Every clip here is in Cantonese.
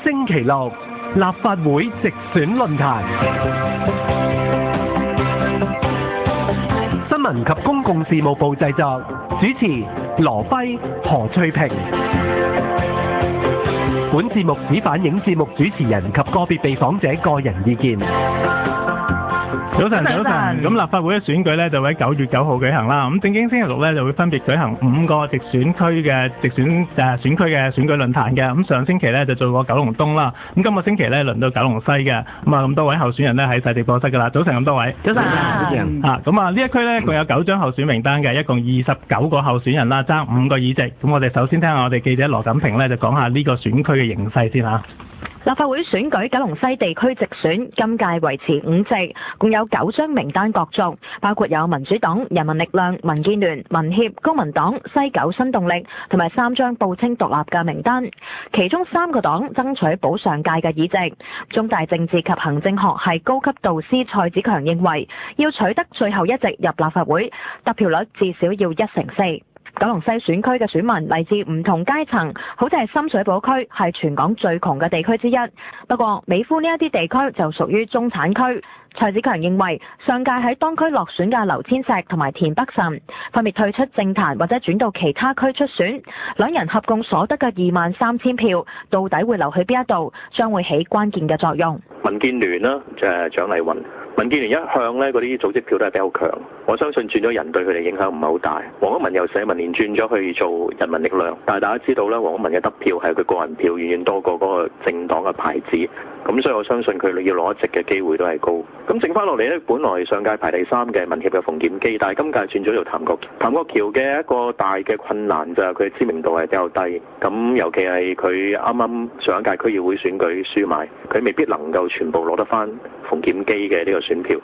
星期六立法會直選論壇。新聞及公共事務部製作，主持羅輝、何翠萍。本節目只反映節目主持人及個別被訪者個人意見。早晨，咁立法會嘅選舉咧就會喺9月9號舉行啦。咁正經星期六咧就會分別舉行5個直選區嘅選區嘅選舉論壇嘅。咁上星期咧就做過九龍東啦。咁今個星期咧輪到九龍西嘅。咁多位候選人咧喺曬直播室噶啦。早晨咁多位。早晨。呢一區咧共有9張候選名單嘅，一共29個候選人啦，爭5個議席。咁我哋首先聽下我哋記者羅錦平咧就講下呢個選區嘅形勢先嚇。立法會選舉九龍西地區直選，今屆維持5席，共有9張名單角逐，包括有民主黨、人民力量、民建聯、民協、公民黨、西九新動力，同埋3張報稱獨立嘅名單。其中3個黨爭取保上屆嘅議席。中大政治及行政學系高級導師蔡子強認為，要取得最後1席入立法會，得票率至少要1/4。九龍西選區嘅選民嚟自唔同階層，好似係深水埗區係全港最窮嘅地區之一。不過美孚呢一啲地區就屬於中產區。蔡子強認為，上屆喺當區落選嘅劉千石同埋田北辰分別退出政壇或者轉到其他區出選，兩人合共所得嘅23000票，到底會留去邊一度，將會起關鍵嘅作用。民建聯啦，就係蔣麗芸。民建聯一向咧嗰啲組織票都係比較強，我相信轉咗人對佢哋影響唔係好大。黃毓民由社民連轉咗去做人民力量，但係大家知道咧，黃毓民嘅得票係佢個人票遠遠多過嗰個政黨嘅牌子，咁所以我相信佢要攞一席嘅機會都係高。咁剩翻落嚟咧，本來上屆排第3嘅民協嘅馮檢基，但係今屆轉咗做譚國僑。譚國僑嘅一個大嘅困難就係佢嘅知名度係比較低，咁尤其係佢啱啱上一屆區議會選舉輸埋，佢未必能夠全部攞得翻馮檢基嘅呢個選票，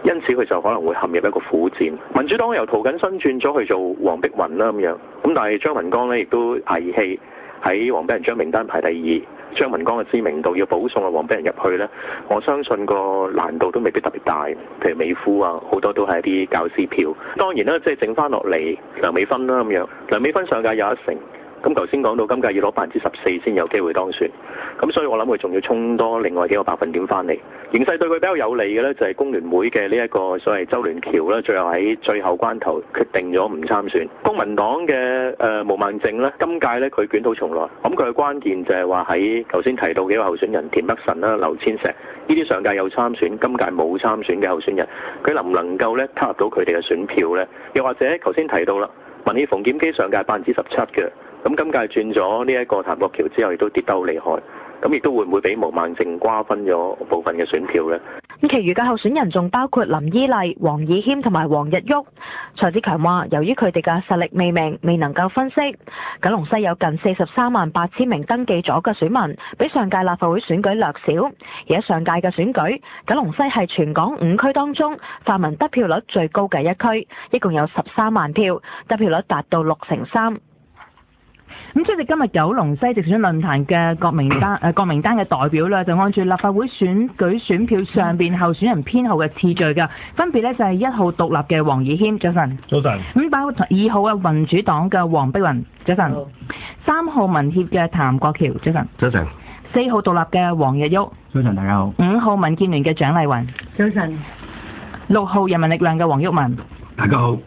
因此佢就可能會陷入一個苦戰。民主黨由涂謹申轉咗去做黃碧雲啦咁樣，咁但係張文光呢亦都偽氣喺黃碧雲張名單排第2。張文光嘅知名度要保送黃碧雲入去呢，我相信個難度都未必特別大。譬如美孚啊，好多都係一啲教師票。當然啦，即係剩翻落嚟梁美芬啦咁樣，梁美芬上屆有1成。咁頭先講到今屆要攞14%先有機會當選，咁所以我諗佢仲要衝多另外幾個百分點翻嚟。形勢對佢比較有利嘅呢，就係工聯會嘅呢一個所謂周聯橋呢，最後喺最後關頭決定咗唔參選。公民黨嘅毛孟靜呢，今屆呢，佢捲土重來，咁佢嘅關鍵就係話喺頭先提到幾個候選人田北辰啦、劉千石呢啲上屆有參選，今屆冇參選嘅候選人，佢能唔能夠呢吸入到佢哋嘅選票呢？又或者頭先提到啦，民協馮檢基上屆17%嘅。咁今屆轉咗呢一個譚國僑之後，亦都跌得好厲害。咁亦都會唔會俾毛孟靜瓜分咗部分嘅選票呢？咁其餘嘅候選人仲包括林依麗、黃以謙同埋黃日旭。蔡子強話，由於佢哋嘅實力未明，未能夠分析。九龍西有近438000名登記咗嘅選民，比上屆立法會選舉略少。而喺上屆嘅選舉，九龍西係全港5區當中泛民得票率最高嘅一區，一共有13萬票，得票率達到63%。咁出席今日九龍西直選論壇嘅各名單嘅代表啦，就按住立法會選舉選票上邊候選人編號嘅次序㗎，分別咧就係1號獨立嘅黃以謙，早晨。早晨。咁包括2號嘅民主黨嘅黃碧雲，早晨。3號民協嘅譚國僑，早晨。早晨。4號獨立嘅黃日旭，早晨，大家好。5號民建聯嘅蔣麗芸，早晨。6號人民力量嘅黃毓民，大家好。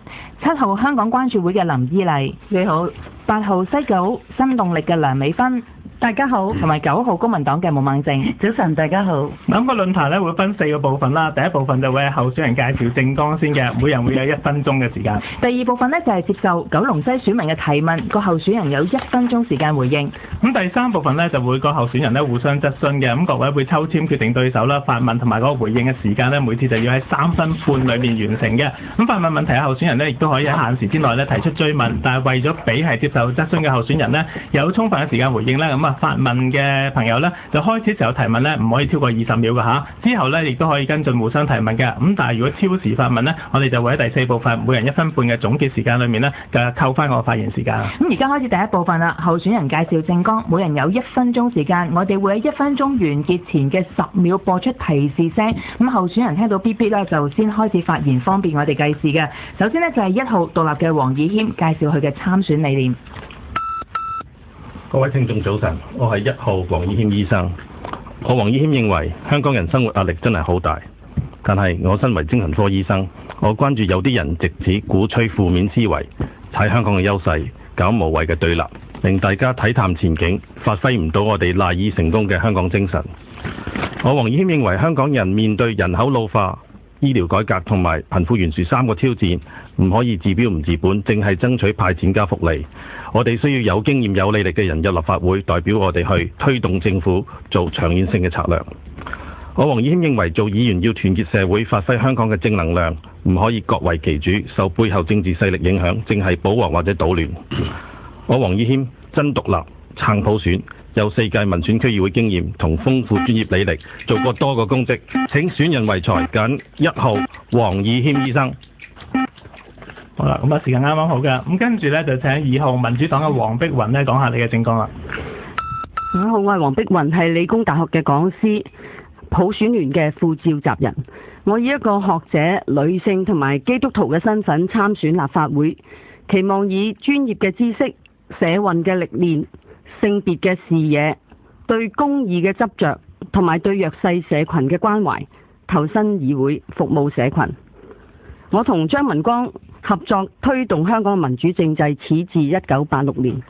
7號香港關注會嘅林依麗，你好。8號西九新動力嘅梁美芬，大家好。同埋9號公民黨嘅毛孟靜，早晨，大家好。咁個論壇咧會分4個部分啦，第一部分就會係候選人介紹政綱先嘅，每人會有1分鐘嘅時間。第二部分呢，就係接受九龍西選民嘅提問，個候選人有1分鐘時間回應。咁第3部分呢，就會個候選人咧互相質詢嘅，咁各位會抽籤決定對手啦，發問同埋嗰個回應嘅時間呢，每次就要喺3分半裏面完成嘅。咁發問問題嘅候選人呢，亦都可以喺限時之內咧提出追問，但係為咗俾係接受質詢嘅候選人呢，有充分嘅時間回應咧，咁發問嘅朋友呢，就開始時候提問呢，唔可以超過20秒嘅嚇，之後呢，亦都可以跟進互相提問嘅。咁但係如果超時發問呢，我哋就會喺第4部分每人1分半嘅總結時間裏面呢，就扣翻個發言時間。咁而家開始第一部分啦，候選人介紹政綱，每人有1分鐘時間，我哋會喺1分鐘完結前嘅10秒播出提示聲，咁候選人聽到 BB 呢，就先開始發言，方便我哋計時嘅。首先呢，就係1號獨立嘅黃以謙介紹佢嘅參選理念。各位聽眾早晨，我係1號黃以謙醫生。我黃以謙認為香港人生活壓力真係好大，但係我身為精神科醫生，我關注有啲人藉此鼓吹負面思維，踩香港嘅優勢，搞無謂嘅對立，令大家睇淡前景，發揮唔到我哋賴以成功嘅香港精神。我黃以謙認為香港人面對人口老化、醫療改革同埋貧富懸殊3個挑戰，唔可以治標唔治本，淨係爭取派錢加福利。我哋需要有經驗有履歷嘅人入立法會，代表我哋去推動政府做長遠性嘅策略。我黃以謙認為做議員要團結社會，發揮香港嘅正能量，唔可以各為其主，受背後政治勢力影響，淨係保皇或者搗亂。我黃以謙真獨立，撐普選，有4屆民選區議會經驗同豐富專業履歷，做過多個公職，請選人為才，揀1號黃以謙醫生。好啦，咁時間啱啱好㗎，咁跟住咧就請2號民主黨嘅黃碧雲咧講下你嘅政綱啦。大家好，我係黃碧雲，係理工大學嘅講師，普選聯嘅副召集人。我以一個學者、女性同埋基督徒嘅身份參選立法會，期望以專業嘅知識、社運嘅歷練、性別嘅視野、對公義嘅執着同埋對弱勢社群嘅關懷，投身議會服務社群。我同張文光合作推動香港民主政制，始自1986年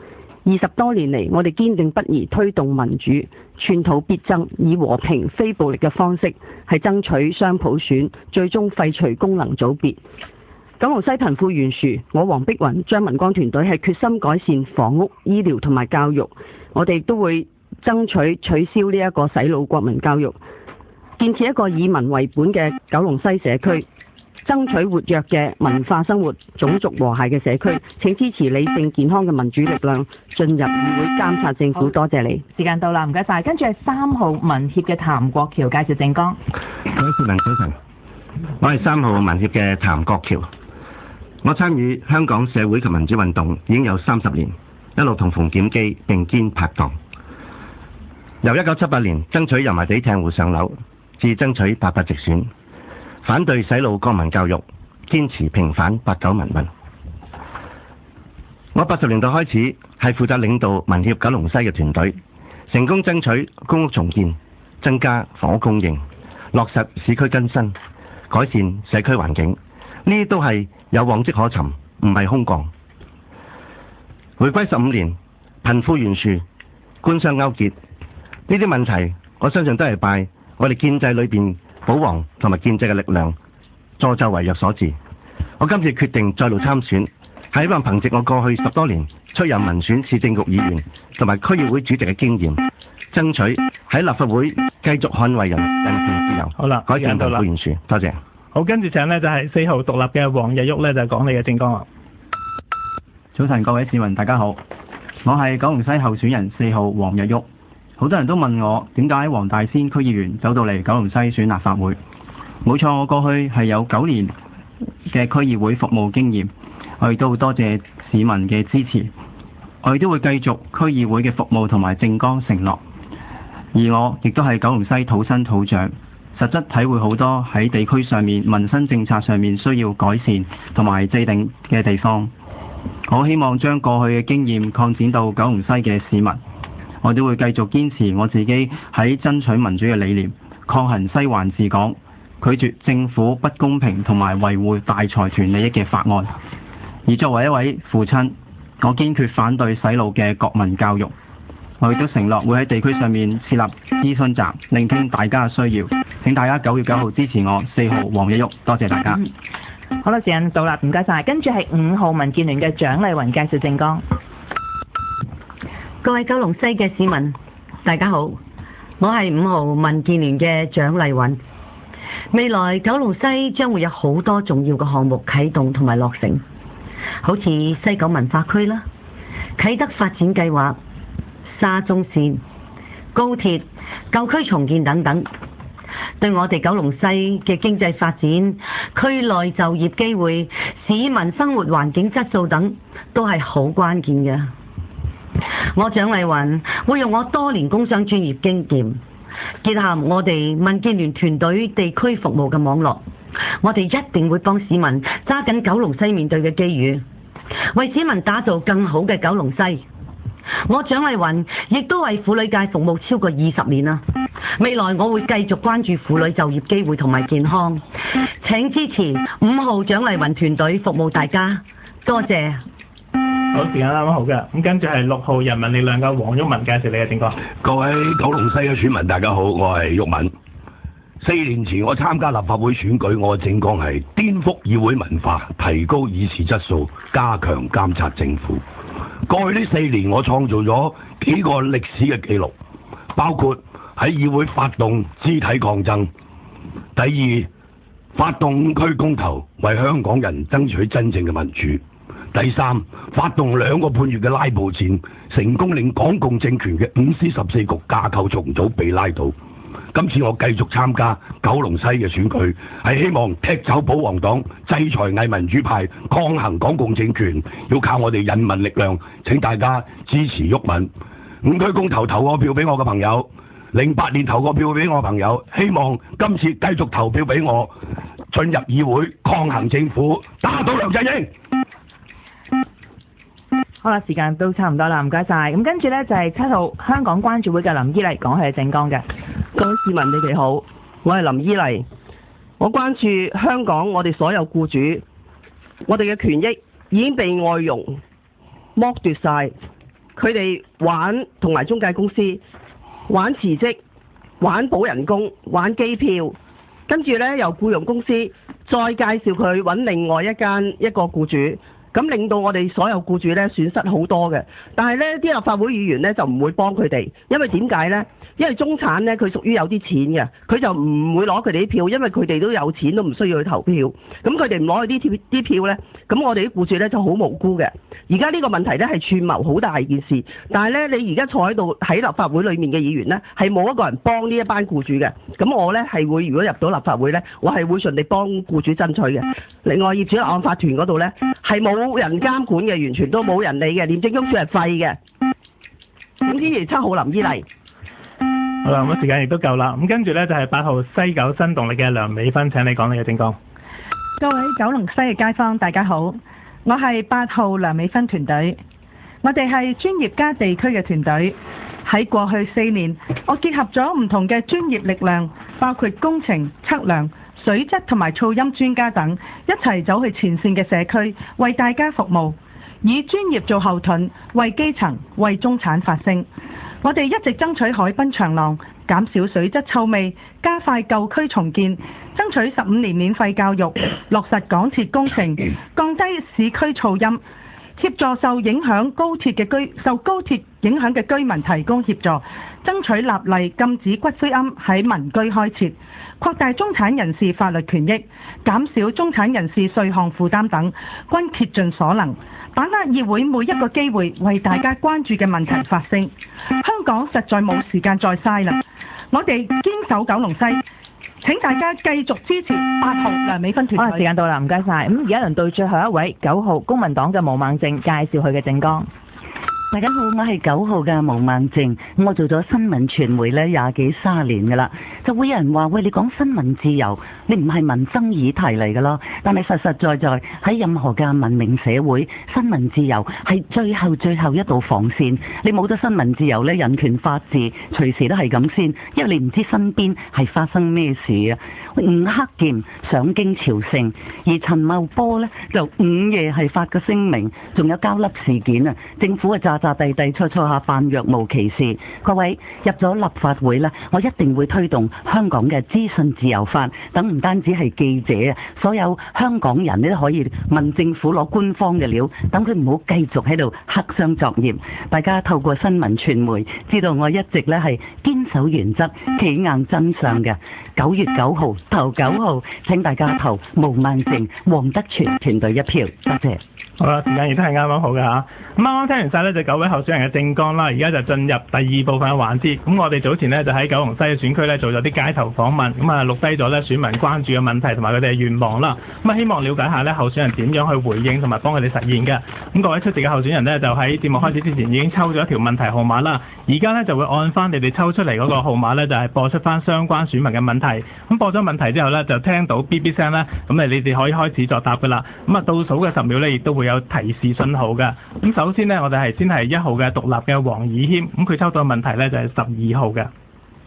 ，20多年嚟，我哋堅定不移推動民主，寸土必爭，以和平非暴力嘅方式係爭取雙普選，最終廢除功能組別。九龍西貧富懸殊，我黃碧雲、張文光團隊係決心改善房屋、醫療同埋教育，我哋都會爭取取消呢一個洗腦國民教育，建設一個以民為本嘅九龍西社區，爭取活躍嘅文化生活、種族和諧嘅社區。請支持理性健康嘅民主力量進入議會監察政府。多謝你。時間到啦，唔該晒。跟住係3號民協嘅譚國僑介紹政綱。各位市民早晨，我係3號民協嘅譚國僑。我參與香港社會及民主運動已經有30年，一路同馮檢基並肩拍檔。由1978年爭取油麻地艇戶上樓，至爭取88直選，反對洗腦國民教育，堅持平反89民運。我80年代開始係負責領導民協九龍西嘅團隊，成功爭取公屋重建，增加房屋供應，落實市區更新，改善社區環境，呢啲都係有往績可尋，唔係空降。回歸15年，貧富懸殊、官商勾結呢啲問題，我相信都係拜我哋建制裏邊保皇同埋建制嘅力量助紂為虐所致。我今次決定再度參選，係希望憑藉我過去10多年出任民選市政局議員同埋區議會主席嘅經驗，爭取喺立法會繼續捍衛人權自由。好啦，改善貧富懸殊。多謝。好，跟住請呢就係4號獨立嘅黃日旭呢，就講你嘅政綱啦。早晨，各位市民大家好，我係九龍西候選人4號黃日旭。好多人都問我點解喺黃大仙區議員走到嚟九龍西選立法會。冇錯，我過去係有9年嘅區議會服務經驗，我亦都好多謝市民嘅支持，我亦都會繼續區議會嘅服務同埋政綱承諾。而我亦都係九龍西土生土長，實質體會好多喺地區上面民生政策上面需要改善同埋制定嘅地方。我希望將過去嘅經驗擴展到九龍西嘅市民。我都會繼續堅持我自己喺爭取民主嘅理念，抗衡西環治港，拒絕政府不公平同埋維護大財團利益嘅法案。而作為一位父親，我堅決反對洗腦嘅國民教育。我亦都承諾會喺地區上面設立諮詢站，聆聽大家嘅需要。請大家9月9號支持我4號黃日旭，多謝大家。好啦，時間到啦，唔該晒。跟住係5號民建聯嘅蔣麗芸介紹政綱。各位九龍西嘅市民，大家好，我係5號民建聯嘅蔣麗芸。未來九龍西將會有好多重要嘅項目啟動同埋落成，好似西九文化區啦、啟德發展計劃、沙中線、高鐵、舊區重建等等，對我哋九龍西嘅經濟發展、區內就業機會、市民生活環境質素等都係好關鍵嘅。我蔣麗芸會用我多年工商專業經驗，結合我哋民建聯團隊地區服務嘅網絡，我哋一定會幫市民揸緊九龍西面對嘅機遇，為市民打造更好嘅九龍西。我蔣麗芸亦都為婦女界服務超過20年啦。未來我會繼續關注婦女就業機會同埋健康。請支持5號蔣麗芸團隊服務大家，多謝。好，時間啱啱好嘅，咁跟住係6號人民力量嘅黃毓民介紹你嘅政綱。各位九龍西嘅選民大家好，我係毓民。4年前我參加立法會選舉，我嘅政綱係顛覆議會文化，提高議事質素，加強監察政府。過去呢4年，我創造咗幾個歷史嘅紀錄，包括喺議會發動肢體抗爭；第二，發動5區公投，為香港人爭取真正嘅民主；第三，發動2個半月嘅拉布戰，成功令港共政權嘅5司14局架構重組被拉倒。今次我繼續參加九龍西嘅選舉，係希望踢走保皇黨，制裁偽民主派，抗衡港共政權，要靠我哋人民力量。請大家支持毓民。5區公投投個票俾我嘅朋友，08年投個票俾我嘅朋友，希望今次繼續投票俾我，進入議會抗衡政府，打倒梁振英。好啦，時間都差唔多啦，唔該晒。咁跟住呢，就係7號香港關注會嘅林依麗講佢嘅政綱嘅。各位市民你哋好，我係林依麗。我關注香港我哋所有僱主，我哋嘅權益已經被外傭剝奪晒，佢哋玩同埋中介公司玩辭職、玩補人工、玩機票，跟住呢，由僱傭公司再介紹佢揾另外一個僱主。咁令到我哋所有僱主咧損失好多嘅，但係呢啲立法會議員呢就唔會幫佢哋，因為點解呢？因為中產呢，佢屬於有啲錢嘅，佢就唔會攞佢哋啲票，因為佢哋都有錢，都唔需要去投票。咁佢哋唔攞佢啲票呢，咁我哋啲僱主呢就好無辜嘅。而家呢個問題呢係串謀好大件事，但係呢，你而家坐喺度喺立法會裏面嘅議員呢，係冇一個人幫呢一班僱主嘅。咁我呢係會，如果入到立法會呢，我係會盡力幫僱主爭取嘅。另外業主立案法團嗰度呢，係冇人監管嘅，完全都冇人理嘅，廉政公署係廢嘅。總之7號林依麗。好啦，咁時間亦都夠啦。咁跟住呢，就係8號西九新動力嘅梁美芬，請你講你嘅政綱。各位九龍西嘅街坊，大家好，我係8號梁美芬團隊。我哋係專業加地區嘅團隊。喺過去4年，我結合咗唔同嘅專業力量，包括工程、測量、水質同埋噪音專家等，一齊走去前線嘅社區，為大家服務，以專業做後盾，為基層、為中產發聲。我哋一直爭取海濱長廊，減少水質臭味，加快舊區重建，爭取15年免費教育，落實港鐵工程，降低市區噪音，協助受高鐵影響嘅居民提供協助，爭取立例禁止骨灰龕喺民居開設，擴大中產人士法律權益，減少中產人士稅項負擔等，均竭盡所能，把握議會每一個機會，為大家關注嘅問題發聲。香港實在冇時間再嘥啦，我哋堅守九龍西。請大家繼續支持8號梁美芬團隊。好啦，時間到啦，唔該晒。咁而家輪到最後一位9號公民黨嘅毛孟靜介紹佢嘅政綱。大家好，我係9號嘅毛孟靜，我做咗新聞傳媒咧20幾30年噶啦，就會有人話喂，你講新聞自由，你唔係民生議題嚟噶咯？但係實實在在喺任何嘅文明社會，新聞自由係最後一道防線。你冇咗新聞自由咧，人權法治隨時都係咁先，因為你唔知身邊係發生咩事啊。吳克儉上京朝聖，而陳茂波呢就午夜係發個聲明，仲有交粒事件啊，政府啊詐地錯下扮若無其事。各位入咗立法會呢，我一定會推動香港嘅資訊自由法，等唔單止係記者啊，所有香港人都可以問政府攞官方嘅料，等佢唔好繼續喺度黑箱作業。大家透過新聞傳媒知道我一直呢係堅守原則、企硬真相嘅。9月9號投9號，請大家投毛孟靜、黃德全團隊一票，多謝。好啦，時間亦都係啱啱好嘅嚇。咁啱啱聽完晒呢就9位候選人嘅政綱啦，而家就進入第2部分嘅環節。咁我哋早前呢就喺九龍西嘅選區呢做咗啲街頭訪問，咁啊錄低咗呢選民關注嘅問題同埋佢哋嘅願望啦。咁啊希望了解下呢候選人點樣去回應同埋幫佢哋實現嘅。咁各位出席嘅候選人呢，就喺節目開始之前已經抽咗一條問題號碼啦。而家呢就會按翻你哋抽出嚟嗰個號碼呢，就係播出翻相關選民嘅問題。咁播咗問題之後呢，就聽到 BB 聲啦，咁你哋可以開始作答噶啦。咁啊倒數嘅10秒呢，亦都會有提示信號嘅。咁首先呢，我哋係先係1號嘅獨立嘅黃以謙，咁佢抽到嘅問題呢，就係12號嘅。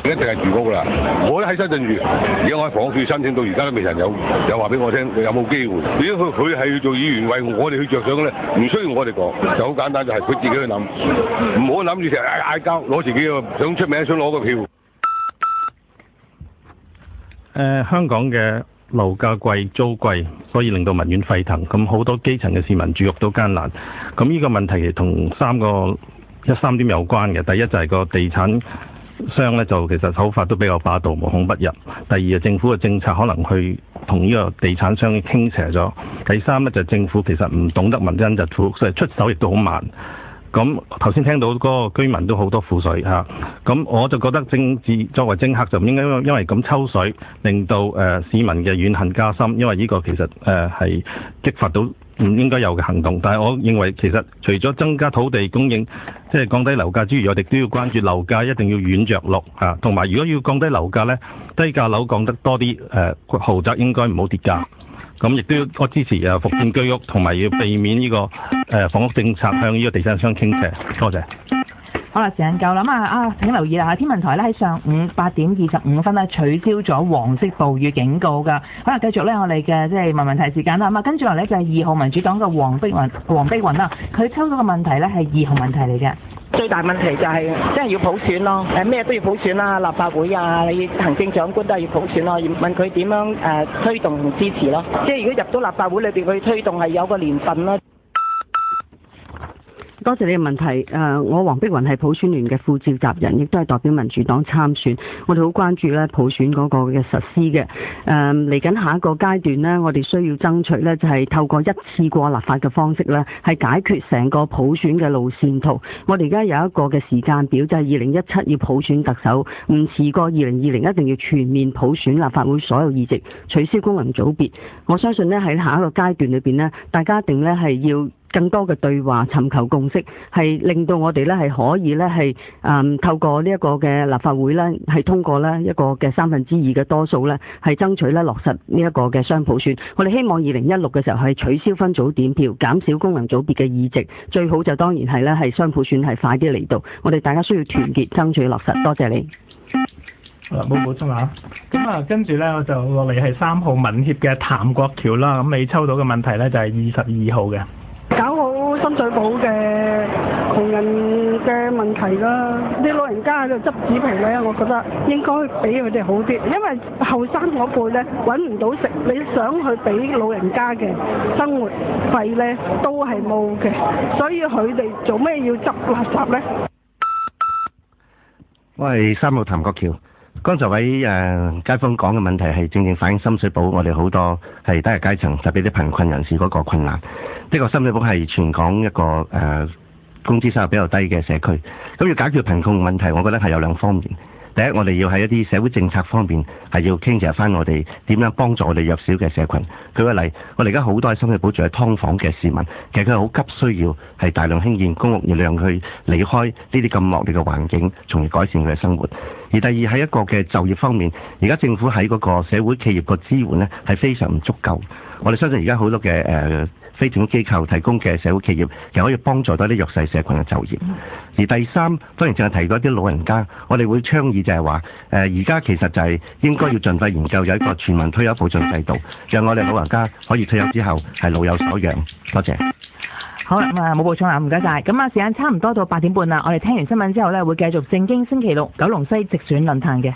一定係住屋啦！我都喺深圳住，而家我喺房屋署申請到而家都未曾有話俾我聽，有冇機會？如果佢係要做議員為我哋去着想嘅咧，唔需要我哋講，就好簡單，就係佢自己去諗，唔好諗住成日嗌交，攞自己個想出名，想攞個票。香港嘅樓價貴、租貴，所以令到民怨沸騰，咁好多基層嘅市民住屋都艱難。咁呢個問題其實同3點有關嘅。第一就係個地產商咧，就其實手法都比較霸道，無孔不入。第二，政府嘅政策可能去同呢個地產商傾斜咗。第三咧，就政府其實唔懂得民間疾苦，所以出手亦都好慢。咁頭先聽到嗰個居民都好多苦水嚇，咁我就覺得政治作為政客就唔應該因為咁抽水，令到市民嘅怨恨加深，因為呢個其實係激發到唔應該有嘅行動。但係我認為其實除咗增加土地供應，即係降低樓價之餘，我哋都要關注樓價一定要軟着陸嚇，同埋如果要降低樓價呢，低價樓降得多啲，豪宅應該唔好跌價。咁亦都要我支持復建居屋，同埋要避免呢個房屋政策向呢個地產商傾斜。多謝。好啦，時間夠啦嘛請留意啦，天文台咧喺上午8點25分咧取消咗黃色暴雨警告㗎。好啦，繼續咧我哋嘅即係問問題時間啦。咁啊，跟住落嚟就係2號民主黨嘅黃碧雲啦，佢抽到嘅問題咧係2號問題嚟嘅。最大問題就係真係要普選咯，咩都要普選啦，立法會啊，你行政長官都係要普選咯，要問佢點樣推動同支持咯，即係如果入到立法會裏邊，佢推動係有個年份咯。多謝你嘅問題。我黃碧雲係普選聯嘅副召集人，亦都係代表民主黨參選。我哋好關注咧普選嗰個嘅實施嘅。嚟緊下一個階段呢，我哋需要爭取呢，就係透過一次過立法嘅方式呢，係解決成個普選嘅路線圖。我哋而家有一個嘅時間表，就係2017要普選特首，唔遲過2020一定要全面普選立法會所有議席，取消功能組別。我相信呢，喺下一個階段裏邊呢，大家一定呢係要更多嘅對話，尋求共識，係令到我哋咧係可以咧係透過呢一個嘅立法會咧係通過咧一個嘅2/3嘅多數咧係爭取咧落實呢一個嘅雙普選。我哋希望2016嘅時候係取消分組點票，減少功能組別嘅議席，最好就當然係咧係雙普選係快啲嚟到。我哋大家需要團結爭取落實。多謝你。冇補充下。咁跟住咧我就落嚟係3號民協嘅譚國橋啦。咁你抽到嘅問題咧就係22號嘅。搞好深水埗嘅窮人嘅問題啦，啲老人家喺度執紙皮咧，我覺得應該俾佢哋好啲，因為後生嗰輩咧揾唔到食，你想去俾老人家嘅生活費咧都係冇嘅，所以佢哋做咩要執垃圾咧？我係3號譚國橋。剛才位街坊講嘅問題係正正反映深水埗我哋好多係低下階層，特別啲貧困人士嗰個困難。呢個深水埗係全港一個工資收入比較低嘅社區。咁要解決貧窮問題，我覺得係有2方面。第一，我哋要喺一啲社會政策方面係要傾斜翻我哋點樣幫助我哋弱小嘅社群。舉個例，我哋而家好多喺深水埗住喺劏房嘅市民，其實佢係好急需要係大量興建公屋，要讓佢離開呢啲咁惡劣嘅環境，從而改善佢嘅生活。而第二喺一個嘅就業方面，而家政府喺嗰個社會企業個支援呢係非常唔足夠。我哋相信而家好多嘅非政府機構提供嘅社會企業，其實可以幫助到啲弱勢社群嘅就業。而第三，當然淨係提到一啲老人家，我哋會倡議就係話，而家其實就係應該要盡快研究有一個全民退休保障制度，讓我哋老人家可以退休之後係老有所養。多謝。好啦，冇補充啦，唔該晒。咁時間差唔多到8點半啦，我哋聽完新聞之後呢，會繼續正經星期6九龍西直選論壇嘅。